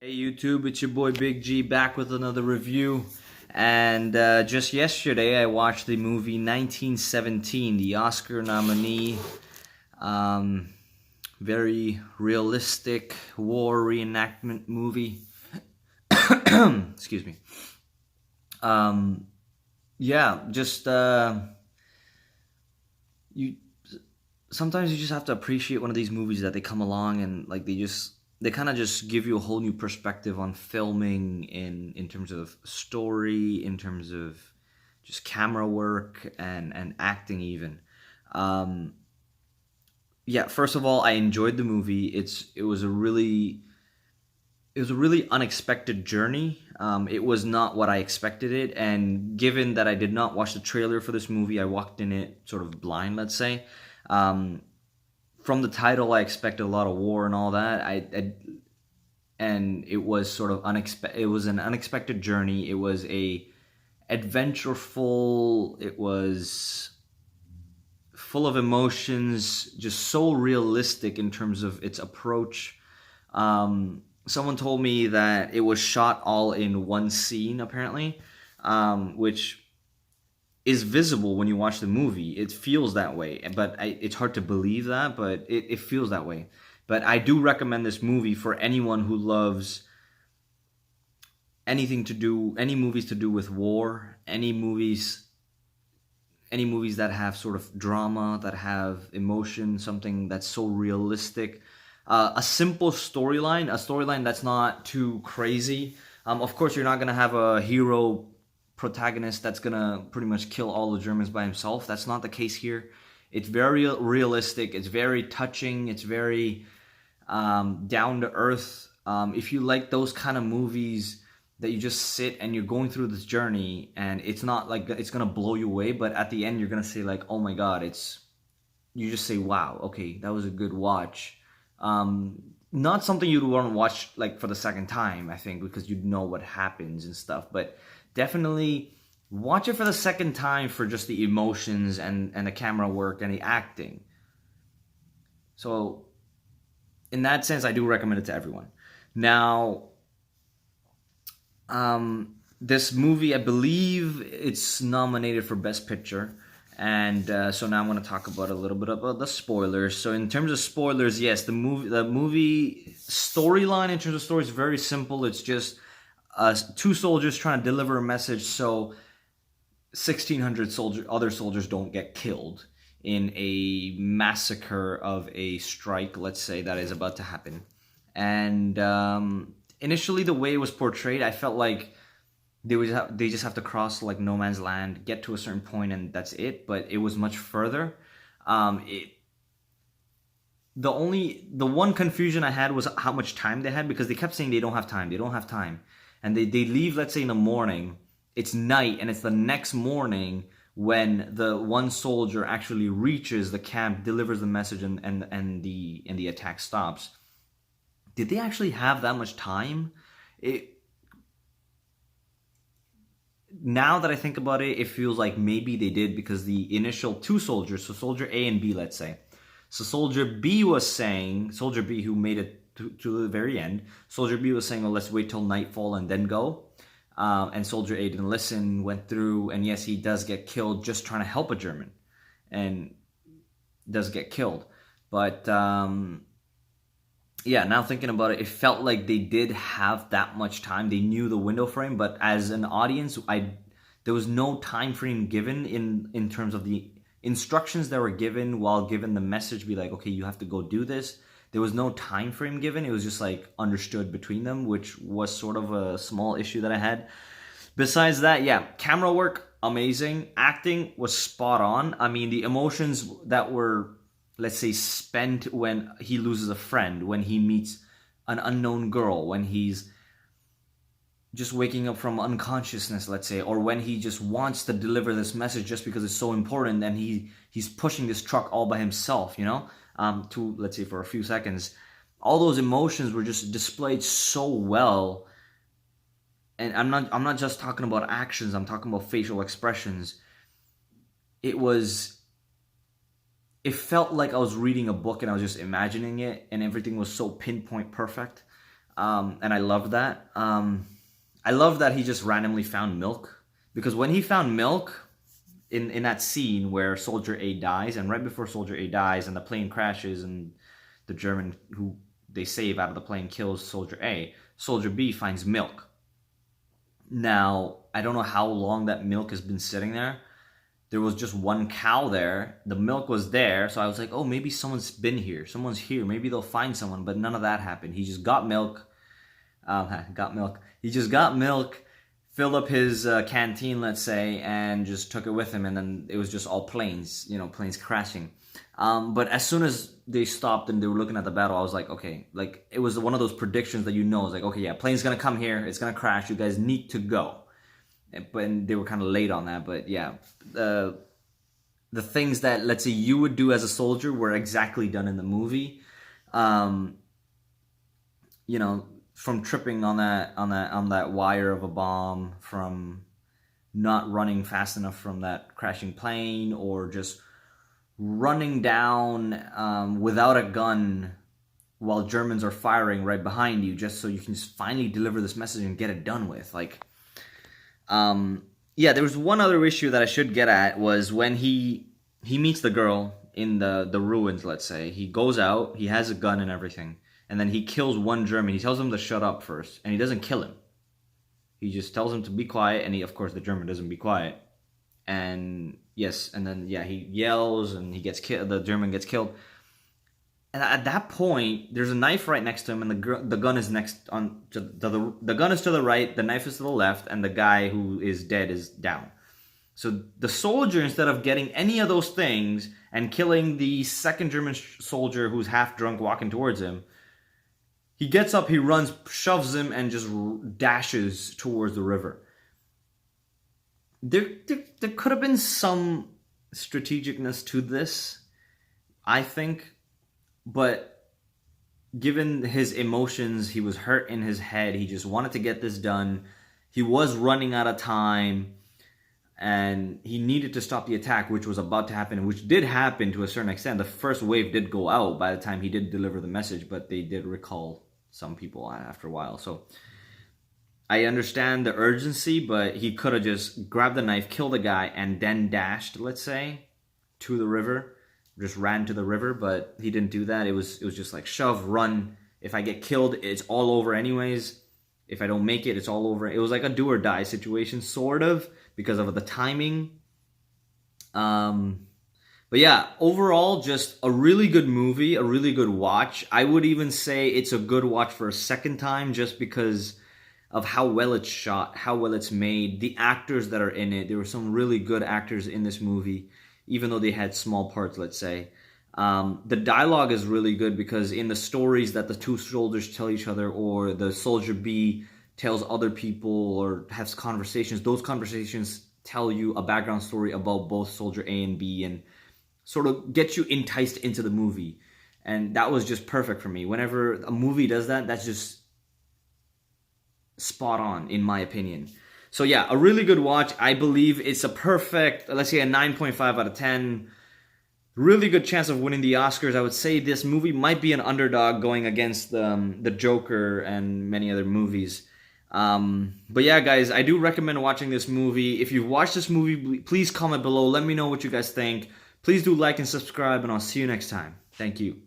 Hey YouTube, it's your boy Big G back with another review. And just yesterday I watched the movie 1917, the Oscar nominee. Um, Very realistic war reenactment movie. Excuse me. Um, yeah, just you. Sometimes you just have to appreciate one of these movies that they come along and like they kind of just give you a whole new perspective on filming in terms of story, in terms of just camera work and acting even. Um, yeah, first of all, I enjoyed the movie. It was a really unexpected journey. It was not what I expected it, and given that I did not watch the trailer for this movie, I walked in it sort of blind, let's say. Um, from the title, I expected a lot of war and all that. And it was sort of unexpected. It was an unexpected journey. It was a adventureful. It was full of emotions, just so realistic in terms of its approach. Someone told me that it was shot all in one scene, apparently, which is visible when you watch the movie. It feels that way, but it's hard to believe that, but it feels that way. But I do recommend this movie for anyone who loves any movies to do with war, any movies that have sort of drama, that have emotion, something that's so realistic. A simple storyline, a storyline that's not too crazy. Of course, you're not gonna have a hero protagonist that's gonna pretty much kill all the Germans by himself. That's not the case here. It's very realistic. It's very touching. It's very down to earth. If you like those kind of movies that you just sit and you're going through this journey and it's not like it's gonna blow you away, but at the end you're gonna say like, oh my god, you just say, wow, okay, that was a good watch. Not something you'd want to watch like for the second time, I think, because you'd know what happens and stuff, but definitely watch it for the second time for just the emotions and the camera work and the acting. So in that sense, I do recommend it to everyone. Now, this movie, I believe it's nominated for Best Picture. And so now I'm going to talk about a little bit about the spoilers. So in terms of spoilers, yes, the movie storyline in terms of story is very simple. It's just two soldiers trying to deliver a message so 1,600 other soldiers don't get killed in a massacre of a strike, let's say, that is about to happen. And initially, the way it was portrayed, I felt like they just have to cross like no man's land, get to a certain point, and that's it. But it was much further. It the one confusion I had was how much time they had, because they kept saying they don't have time, they don't have time, and they leave, let's say, in the morning. It's night, and it's the next morning when the one soldier actually reaches the camp, delivers the message, and the attack stops. Did they actually have that much time? It Now that I think about it, it feels like maybe they did, because the initial two soldiers, so soldier A and B, let's say. So soldier B, who made it to the very end, soldier B was saying, oh, let's wait till nightfall and then go. And soldier A didn't listen, went through, and yes, he does get killed just trying to help a German, and does get killed. But yeah, now thinking about it, it felt like they did have that much time. They knew the window frame, but as an audience, there was no time frame given in terms of the instructions that were given while given the message. Be like, okay, you have to go do this. There was no time frame given. It was just like understood between them, which was sort of a small issue that I had. Besides that, yeah, camera work, amazing. Acting was spot on. I mean, the emotions that were, let's say, spent when he loses a friend, when he meets an unknown girl, when he's just waking up from unconsciousness, let's say, or when he just wants to deliver this message just because it's so important, and he's pushing this truck all by himself, to, let's say, for a few seconds. All those emotions were just displayed so well. And I'm not just talking about actions, I'm talking about facial expressions. It felt like I was reading a book and I was just imagining it, and everything was so pinpoint perfect. And I loved that. I love that he just randomly found milk, because when he found milk in that scene where Soldier A dies, and right before Soldier A dies and the plane crashes and the German who they save out of the plane kills Soldier A, Soldier B finds milk. Now, I don't know how long that milk has been sitting there. There was just one cow there. The milk was there, so I was like, oh, maybe someone's been here. Someone's here. Maybe they'll find someone, but none of that happened. He just got milk. Got milk. He just got milk, filled up his canteen, let's say, and just took it with him. And then it was just all planes, planes crashing. But as soon as they stopped and they were looking at the battle, I was like, okay, like it was one of those predictions that it's like, okay, yeah, plane's gonna come here, it's gonna crash, you guys need to go. But they were kind of late on that. But yeah, the things that, let's say, you would do as a soldier were exactly done in the movie. From tripping on that wire of a bomb, from not running fast enough from that crashing plane, or just running down without a gun while Germans are firing right behind you, just so you can just finally deliver this message and get it done with. There was one other issue that I should get at, was when he meets the girl in the ruins, let's say. He goes out, he has a gun and everything, and then he kills one German. He tells him to shut up first, and he doesn't kill him. He just tells him to be quiet, and of course the German doesn't be quiet. And then he yells and he gets killed. The German gets killed. And at that point, there's a knife right next to him, and the gun is the gun is to the right, the knife is to the left, and the guy who is dead is down. So the soldier, instead of getting any of those things and killing the second German soldier who's half drunk walking towards him, he gets up, he runs, shoves him, and just dashes towards the river. There could have been some strategicness to this, I think, but given his emotions, he was hurt in his head, he just wanted to get this done, he was running out of time, and he needed to stop the attack, which was about to happen, which did happen to a certain extent. The first wave did go out by the time he did deliver the message, but they did recall some people after a while. So I understand the urgency, but he could have just grabbed the knife, killed the guy, and then dashed, let's say, to the river. Just ran to the river, but he didn't do that. It was just like shove, run. If I get killed, it's all over anyways. If I don't make it, it's all over. It was like a do or die situation, sort of, because of the timing. But yeah, overall, just a really good movie, a really good watch. I would even say it's a good watch for a second time, just because of how well it's shot, how well it's made, the actors that are in it. There were some really good actors in this movie, even though they had small parts, let's say. The dialogue is really good, because in the stories that the two soldiers tell each other, or the Soldier B tells other people or has conversations, those conversations tell you a background story about both Soldier A and B, and sort of get you enticed into the movie. And that was just perfect for me. Whenever a movie does that, that's just spot on, in my opinion. So yeah, a really good watch. I believe it's a perfect, let's say, a 9.5 out of 10. Really good chance of winning the Oscars. I would say this movie might be an underdog going against the Joker and many other movies. But yeah, guys, I do recommend watching this movie. If you've watched this movie, please comment below. Let me know what you guys think. Please do like and subscribe, and I'll see you next time. Thank you.